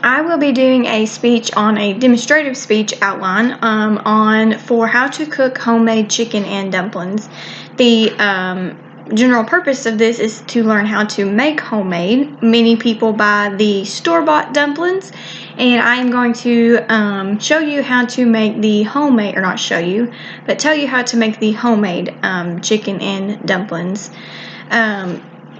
I will be doing a speech on a demonstrative speech outline for how to cook homemade chicken and dumplings. The general purpose of this is to learn how to make homemade. Many people buy the store-bought dumplings, and I am going to show you how to make the homemade, or not show you, but tell you how to make the homemade chicken and dumplings.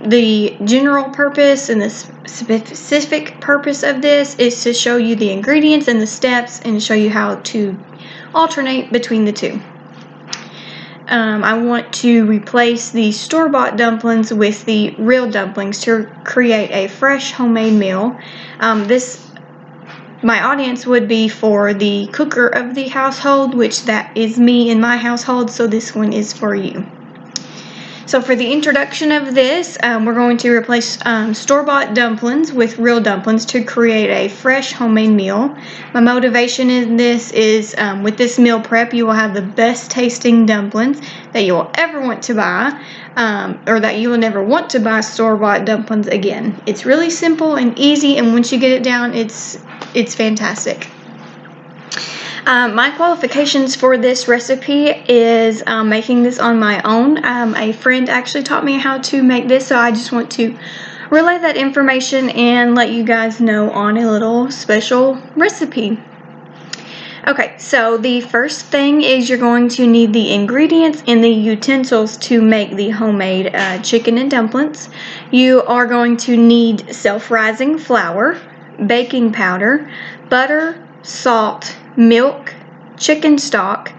The general purpose and the specific purpose of this is to show you the ingredients and the steps and show you how to alternate between the two. I want to replace the store-bought dumplings with the real dumplings to create a fresh homemade meal. My audience would be for the cooker of the household, which that is me in my household, so this one is for you. So for the introduction of this, we're going to replace store-bought dumplings with real dumplings to create a fresh homemade meal. My motivation in this is with this meal prep, you will have the best tasting dumplings that you will ever want to buy, or that you will never want to buy store-bought dumplings again. It's really simple and easy, and once you get it down, it's fantastic. My qualifications for this recipe is making this on my own. A friend actually taught me how to make this, so I just want to relay that information and let you guys know on a little special recipe. Okay, so the first thing is you're going to need the ingredients and the utensils to make the homemade chicken and dumplings. You are going to need self-rising flour, baking powder, butter, salt, milk, chicken stock,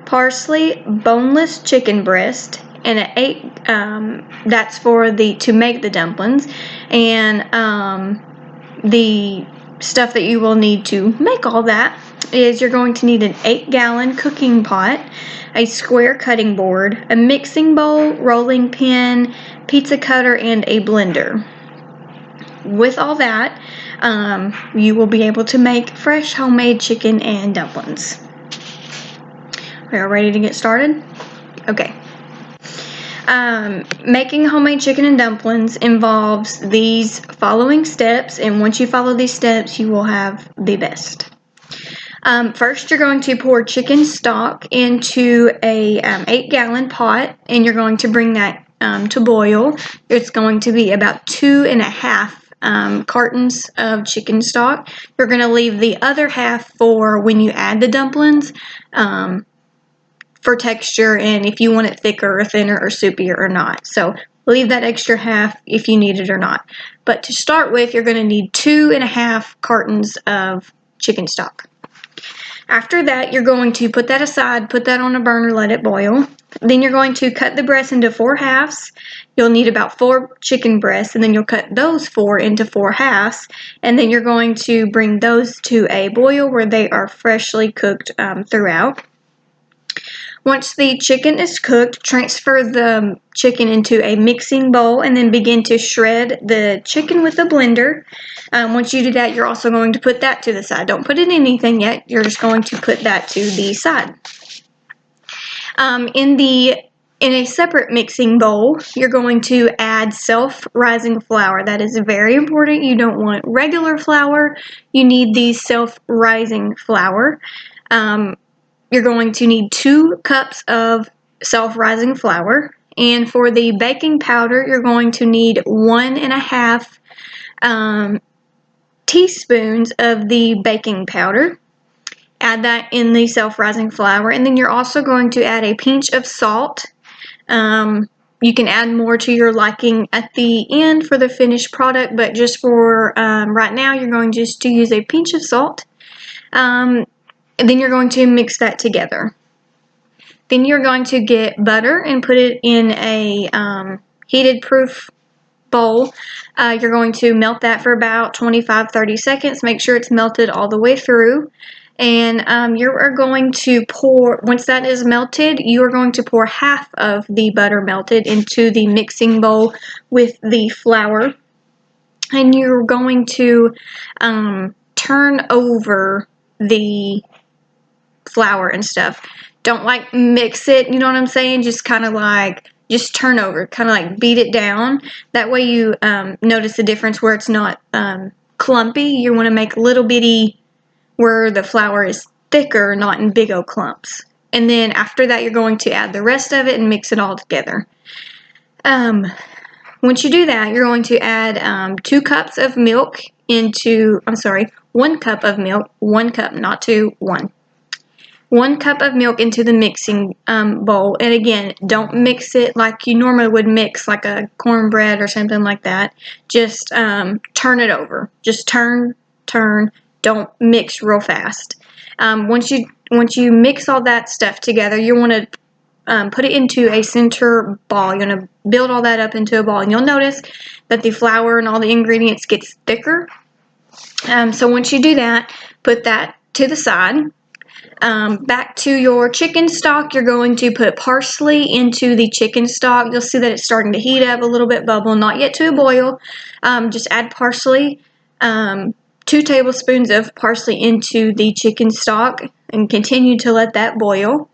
parsley, boneless chicken breast, and an egg. That's to make the dumplings, and the stuff that you will need to make all that is you're going to need an 8-gallon cooking pot, a square cutting board, a mixing bowl, rolling pin, pizza cutter, and a blender. With all that, you will be able to make fresh homemade chicken and dumplings. Are you ready to get started? Okay. Making homemade chicken and dumplings involves these following steps, and once you follow these steps, you will have the best. First, you're going to pour chicken stock into a 8-gallon pot, and you're going to bring that to boil. It's going to be about 2.5 cartons of chicken stock. You're going to leave the other half for when you add the dumplings, for texture and if you want it thicker or thinner or soupier or not. So leave that extra half if you need it or not. But to start with, you're going to need 2.5 cartons of chicken stock. After that, you're going to put that aside, put that on a burner, let it boil. Then you're going to cut the breast into 4 halves. You'll need about 4 chicken breasts, and then you'll cut those 4 into 4 halves. And then you're going to bring those to a boil where they are freshly cooked throughout. Once the chicken is cooked, transfer the chicken into a mixing bowl and then begin to shred the chicken with a blender. Once you do that, you're also going to put that to the side. Don't put it in anything yet. You're just going to put that to the side. In a separate mixing bowl, you're going to add self-rising flour. That is very important. You don't want regular flour. You need the self-rising flour. You're going to need 2 cups of self-rising flour. And for the baking powder, you're going to need 1.5 teaspoons of the baking powder. Add that in the self-rising flour. And then you're also going to add a pinch of salt. You can add more to your liking at the end for the finished product, but just for right now, you're going just to use a pinch of salt. And then you're going to mix that together. Then you're going to get butter and put it in a heated proof bowl. You're going to melt that for about 25-30 seconds. Make sure it's melted all the way through. And you are going to pour, once that is melted, you are going to pour half of the butter melted into the mixing bowl with the flour. And you're going to turn over the flour and stuff. Don't mix it, you know what I'm saying? Just kind of just turn over, kind of beat it down. That way you notice the difference where it's not clumpy. You want to make little bitty where the flour is thicker, not in big old clumps. And then after that, you're going to add the rest of it and mix it all together. Once you do that, you're going to add 2 cups of milk into, 1 cup of milk, 1 cup, not 2, 1. 1 cup of milk into the mixing bowl. And again, don't mix it like you normally would mix like a cornbread or something like that. Just turn it over. Just turn. Don't mix real fast. Once you mix all that stuff together, you want to put it into a center ball. You're going to build all that up into a ball. And you'll notice that the flour and all the ingredients gets thicker. So once you do that, put that to the side. Back to your chicken stock, you're going to put parsley into the chicken stock. You'll see that it's starting to heat up a little bit, bubble, not yet to a boil. Just add parsley, 2 tablespoons of parsley into the chicken stock, and continue to let that boil.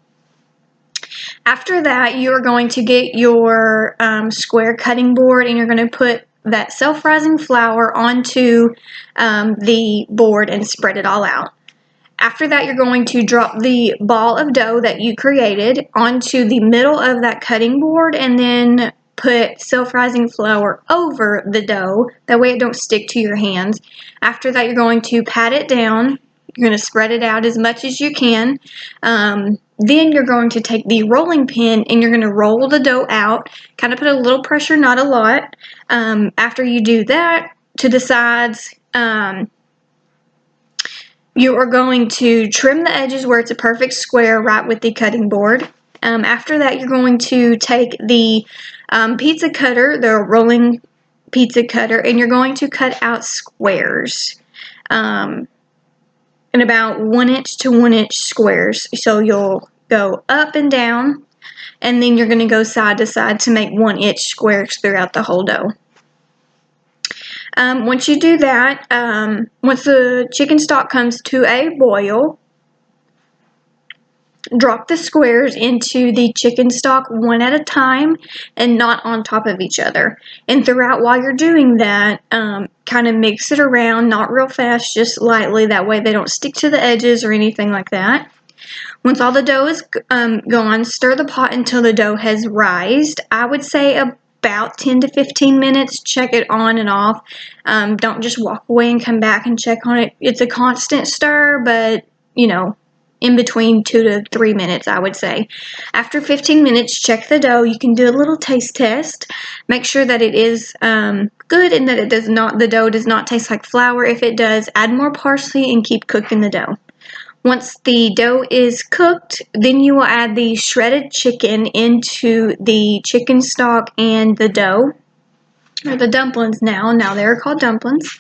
After that, you're going to get your square cutting board, and you're going to put that self-rising flour onto the board and spread it all out. After that, you're going to drop the ball of dough that you created onto the middle of that cutting board, and then put self-rising flour over the dough. That way it don't stick to your hands. After that, you're going to pat it down. You're going to spread it out as much as you can. Then you're going to take the rolling pin and you're going to roll the dough out. Kind of put a little pressure, not a lot. After you do that, to the sides, you are going to trim the edges where it's a perfect square right with the cutting board. After that, you're going to take the pizza cutter, the rolling pizza cutter, and you're going to cut out squares in about 1 inch to 1 inch squares. So you'll go up and down, and then you're going to go side to side to make 1 inch squares throughout the whole dough. Once you do that, once the chicken stock comes to a boil, drop the squares into the chicken stock one at a time and not on top of each other. And throughout while you're doing that, kind of mix it around, not real fast, just lightly. That way they don't stick to the edges or anything like that. Once all the dough is gone, stir the pot until the dough has rised. I would say about 10 to 15 minutes. Check it on and off. Don't just walk away and come back and check on it. It's a constant stir, but in between 2 to 3 minutes, I would say. After 15 minutes, check the dough. You can do a little taste test. Make sure that it is good and that the dough does not taste like flour. If it does, add more parsley and keep cooking the dough. Once the dough is cooked, then you will add the shredded chicken into the chicken stock and the dough, or the dumplings now. Now they're called dumplings.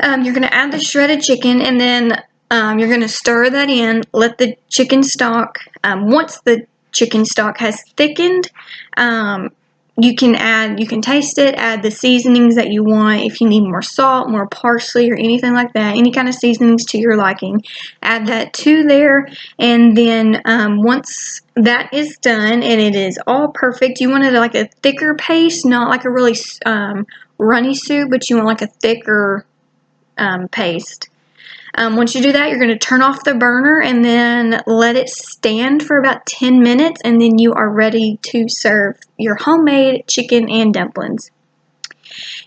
You're going to add the shredded chicken, and then you're going to stir that in. Let the chicken stock, once the chicken stock has thickened, you can taste it, add the seasonings that you want. If you need more salt, more parsley, or anything like that, any kind of seasonings to your liking, add that to there. And then once that is done and it is all perfect, you want it like a thicker paste, not like a really runny soup, but you want like a thicker paste. Once you do that, you're going to turn off the burner and then let it stand for about 10 minutes, and then you are ready to serve your homemade chicken and dumplings.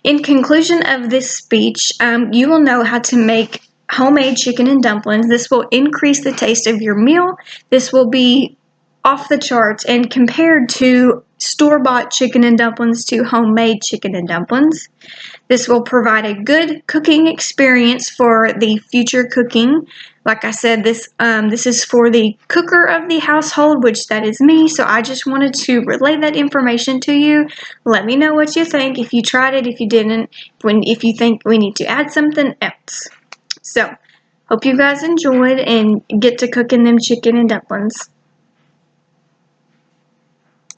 In conclusion of this speech, you will know how to make homemade chicken and dumplings. This will increase the taste of your meal. This will be off the charts, and compared to store-bought chicken and dumplings to homemade chicken and dumplings. This will provide a good cooking experience for the future cooking. Like I said, this is for the cooker of the household, which that is me. So I just wanted to relay that information to you. Let me know what you think, if you tried it, if you didn't, if you think we need to add something else. So, hope you guys enjoyed and get to cooking them chicken and dumplings.